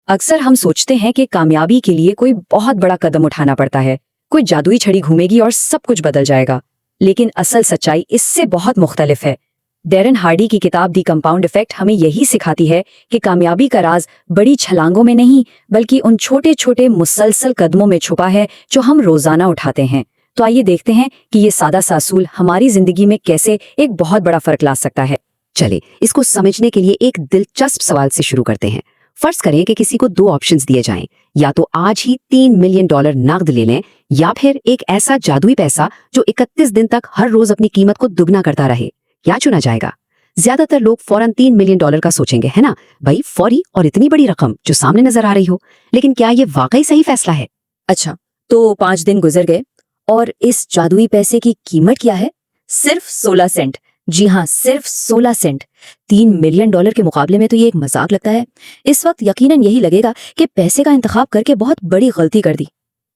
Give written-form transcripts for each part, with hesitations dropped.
अक्सर हम सोचते हैं कि कामयाबी के लिए कोई बहुत बड़ा कदम उठाना पड़ता है, कोई जादुई छड़ी घूमेगी और सब कुछ बदल जाएगा। लेकिन असल सच्चाई इससे बहुत मुख्तलिफ है। डैरन हार्डी की किताब दी कंपाउंड इफेक्ट हमें यही सिखाती है कि कामयाबी का राज बड़ी छलांगों में नहीं, बल्कि उन छोटे छोटे मुसलसल कदमों में छुपा है जो हम रोजाना उठाते हैं। तो आइए देखते हैं कि ये सादा सा असूल हमारी जिंदगी में कैसे एक बहुत बड़ा फर्क ला सकता है। चले इसको समझने के लिए एक दिलचस्प सवाल से शुरू करते हैं। फर्ज करें कि किसी को दो ऑप्शंस दिए जाएं, या तो आज ही $3 मिलियन नकद ले लें, या फिर एक ऐसा जादुई पैसा जो 31 दिन तक हर रोज अपनी कीमत को दुगना करता रहे। क्या चुना जाएगा? ज्यादातर लोग फौरन $3 मिलियन का सोचेंगे, है ना भाई, फौरी और इतनी बड़ी रकम जो सामने नजर आ रही हो। लेकिन क्या ये वाकई सही फैसला है? अच्छा, तो 5 दिन गुजर गए और इस जादुई पैसे की कीमत क्या है? सिर्फ 16 सेंट। जी हाँ, सिर्फ 16 सेंट। $3 मिलियन के मुकाबले में तो ये एक मजाक लगता है। इस वक्त यकीनन यही लगेगा कि पैसे का इंतखाब करके बहुत बड़ी गलती कर दी।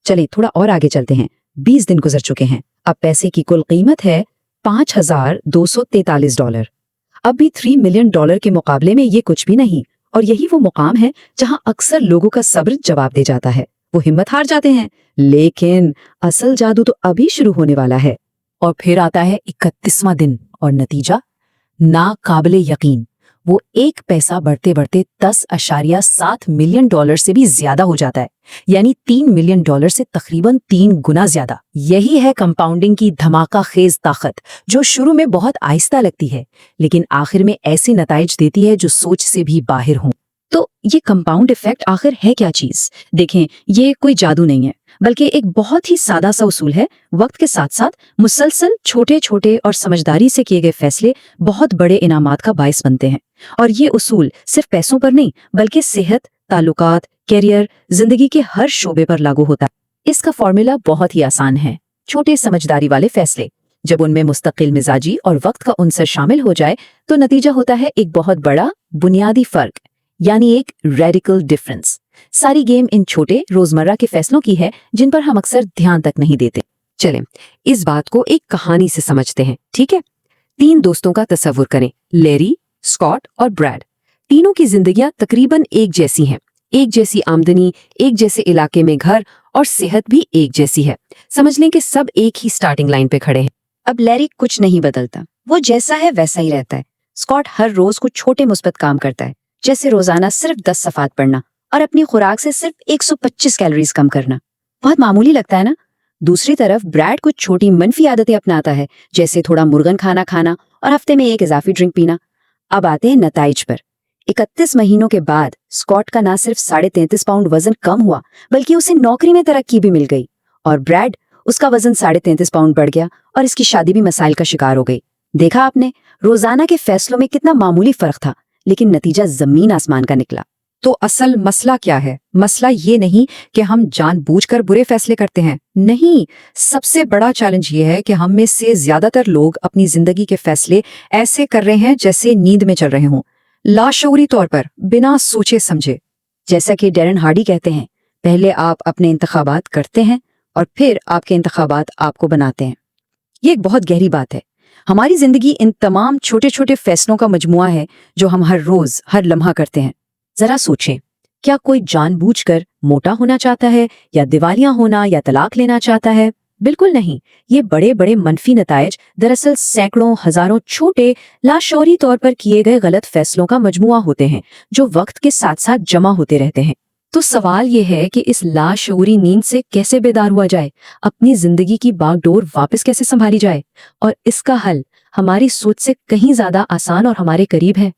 चलिए थोड़ा और आगे चलते हैं। 20 दिन गुजर चुके हैं। अब पैसे की कुल कीमत है $5,243। अब भी $3 मिलियन के मुकाबले में ये कुछ भी नहीं। और यही वो मुकाम है जहां अक्सर लोगों का सब्र जवाब दे जाता है। वो हिम्मत हार जाते हैं। लेकिन असल जादू तो अभी शुरू होने वाला है। और फिर आता है 31वां दिन, और नतीजा नाकाबिले यकीन। वो एक पैसा बढ़ते बढ़ते $10.7 मिलियन से भी ज्यादा हो जाता है, यानी $3 मिलियन से तकरीबन 3 गुना ज्यादा। यही है कंपाउंडिंग की धमाका खेज ताकत, जो शुरू में बहुत आहिस्ता लगती है, लेकिन आखिर में ऐसे नताइज देती है जो सोच से भी बाहर हों। तो ये कंपाउंड इफेक्ट आखिर है क्या चीज? देखें, ये कोई जादू नहीं है, बल्कि एक बहुत ही सादा सा उसूल है। वक्त के साथ साथ मुसलसल छोटे छोटे और समझदारी से किए गए फैसले बहुत बड़े इनामात का बायस बनते हैं। और ये उसूल सिर्फ पैसों पर नहीं, बल्कि सेहत, ताल्लुकात, कैरियर, जिंदगी के हर शोबे पर लागू होता है। इसका फॉर्मूला बहुत ही आसान है। छोटे समझदारी वाले फैसले, जब उनमें मुस्तकिल मिजाजी और वक्त का उनसर शामिल हो जाए, तो नतीजा होता है एक बहुत बड़ा बुनियादी फर्क, यानी एक रेडिकल डिफरेंस। सारी गेम इन छोटे रोजमर्रा के फैसलों की है, जिन पर हम अक्सर ध्यान तक नहीं देते। चलें इस बात को एक कहानी से समझते हैं, ठीक है? 3 दोस्तों का तस्वुर करें, लैरी, स्कॉट और ब्रैड। तीनों की जिंदगियां तकरीबन एक जैसी हैं। एक जैसी आमदनी, एक जैसे इलाके में घर, और सेहत भी एक जैसी है। समझ लें कि सब एक ही स्टार्टिंग लाइन पे खड़े हैं। अब लैरी कुछ नहीं बदलता, वो जैसा है वैसा ही रहता है। स्कॉट हर रोज कुछ छोटे मुस्बत काम करता है, जैसे रोजाना सिर्फ 10 सफ़ात पढ़ना और अपनी खुराक से सिर्फ 125 कैलोरीज कम करना। बहुत मामूली लगता है ना? दूसरी तरफ ब्रैड कुछ छोटी मनफी आदतें अपनाता है, जैसे थोड़ा मुर्गन खाना खाना और हफ्ते में एक इजाफी ड्रिंक पीना। अब आते हैं नताइज पर। 31 महीनों के बाद स्कॉट का ना सिर्फ 33.5 पाउंड वजन कम हुआ, बल्कि उसे नौकरी में तरक्की भी मिल गई। और ब्रैड, उसका वजन 33.5 पाउंड बढ़ गया और इसकी शादी भी मसाइल का शिकार हो गई। देखा आपने, रोजाना के फैसलों में कितना मामूली फर्क था, लेकिन नतीजा जमीन आसमान का निकला। तो असल मसला क्या है? मसला ये नहीं कि हम जानबूझकर बुरे फैसले करते हैं, नहीं। सबसे बड़ा चैलेंज ये है कि हम में से ज्यादातर लोग अपनी जिंदगी के फैसले ऐसे कर रहे हैं जैसे नींद में चल रहे हों, लाशऊरी तौर पर, बिना सोचे समझे। जैसा कि डैरन हार्डी कहते हैं, पहले आप अपने इंतखाबात करते हैं और फिर आपके इंतखाबात आपको बनाते हैं। ये एक बहुत गहरी बात है। हमारी जिंदगी इन तमाम छोटे छोटे फैसलों का मजमुआ है जो हम हर रोज, हर लम्हा करते हैं। जरा सोचें, क्या कोई जानबूझकर मोटा होना चाहता है, या दिवालिया होना, या तलाक लेना चाहता है? बिल्कुल नहीं। ये बड़े बड़े मनफी नताइज दरअसल सैकड़ों, हजारों छोटे, लाशौरी तौर पर किए गए गलत फैसलों का मजमुआ होते हैं, जो वक्त के साथ साथ जमा होते रहते हैं। तो सवाल ये है कि इस लाशऊरी नींद से कैसे बेदार हुआ जाए, अपनी जिंदगी की बागडोर वापस कैसे संभाली जाए? और इसका हल हमारी सोच से कहीं ज्यादा आसान और हमारे करीब है।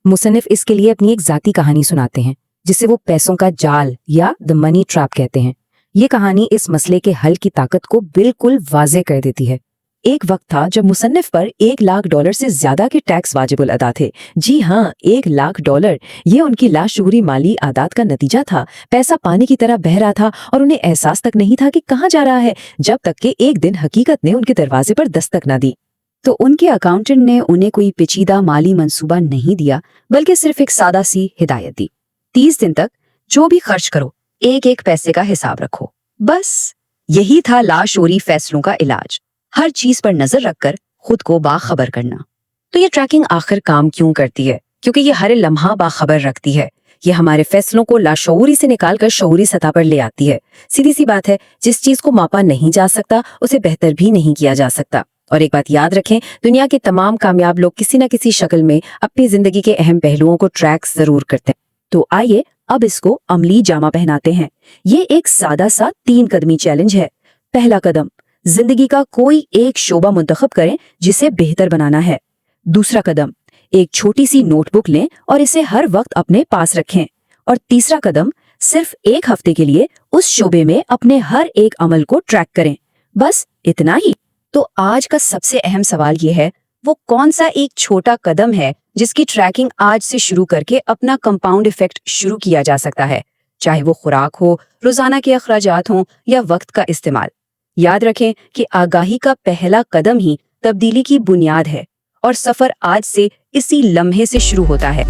मुसन्निफ इसके लिए अपनी एक जाती कहानी सुनाते हैं, जिसे वो पैसों का जाल या द मनी ट्रैप कहते हैं। ये कहानी इस मसले के हल की ताकत को बिल्कुल वाज़ेह कर देती है। एक वक्त था जब मुसन्निफ पर $1 लाख से ज्यादा के टैक्स वाजिबुल अदा थे। जी हाँ, $1 लाख। ये उनकी लाशऊरी माली आदात का नतीजा था। पैसा पानी की तरह बह रहा था और उन्हें एहसास तक नहीं था कि कहाँ जा रहा है, जब तक कि एक दिन हकीकत ने उनके दरवाजे पर दस्तक न दी। तो उनके अकाउंटेंट ने उन्हें कोई पेचीदा माली मंसूबा नहीं दिया, बल्कि सिर्फ एक सादा सी हिदायत दी। 30 दिन तक जो भी खर्च करो, एक एक पैसे का हिसाब रखो। बस यही था लाशऊरी फैसलों का इलाज। हर चीज पर नजर रखकर खुद को बाखबर करना। तो ये ट्रैकिंग आखिर काम क्यों करती है? क्योंकि ये हर लम्हा बाखबर रखती है। یہ ہمارے فیصلوں کو لاشعوری سے نکال کر شعوری سطح پر لے آتی ہے۔ سیدھی سی بات ہے، جس چیز کو ماپا نہیں جا سکتا اسے بہتر بھی نہیں کیا جا سکتا۔ اور ایک بات یاد رکھیں، دنیا کے تمام کامیاب لوگ کسی نہ کسی شکل میں اپنی زندگی کے اہم پہلوؤں کو ٹریک ضرور کرتے ہیں۔ تو آئیے اب اس کو عملی جامہ پہناتے ہیں۔ یہ ایک سادہ سا 3 قدمی چیلنج ہے۔ پہلا قدم، زندگی کا کوئی ایک شعبہ منتخب کریں جسے بہتر بنانا ہے۔ دوسرا قدم، ایک چھوٹی سی نوٹ بک لیں اور اسے ہر وقت اپنے پاس رکھیں۔ اور تیسرا قدم، صرف 1 ہفتے کے لیے اس شعبے میں اپنے ہر ایک عمل کو ٹریک کریں۔ بس اتنا ہی۔ تو آج کا سب سے اہم سوال یہ ہے، وہ کون سا ایک چھوٹا قدم ہے جس کی ٹریکنگ آج سے شروع کر کے اپنا کمپاؤنڈ ایفیکٹ شروع کیا جا سکتا ہے، چاہے وہ خوراک ہو، روزانہ کے اخراجات ہوں یا وقت کا استعمال۔ یاد رکھیں کہ آگاہی کا پہلا قدم ہی تبدیلی کی بنیاد ہے، اور سفر آج سے اسی لمحے سے شروع ہوتا ہے۔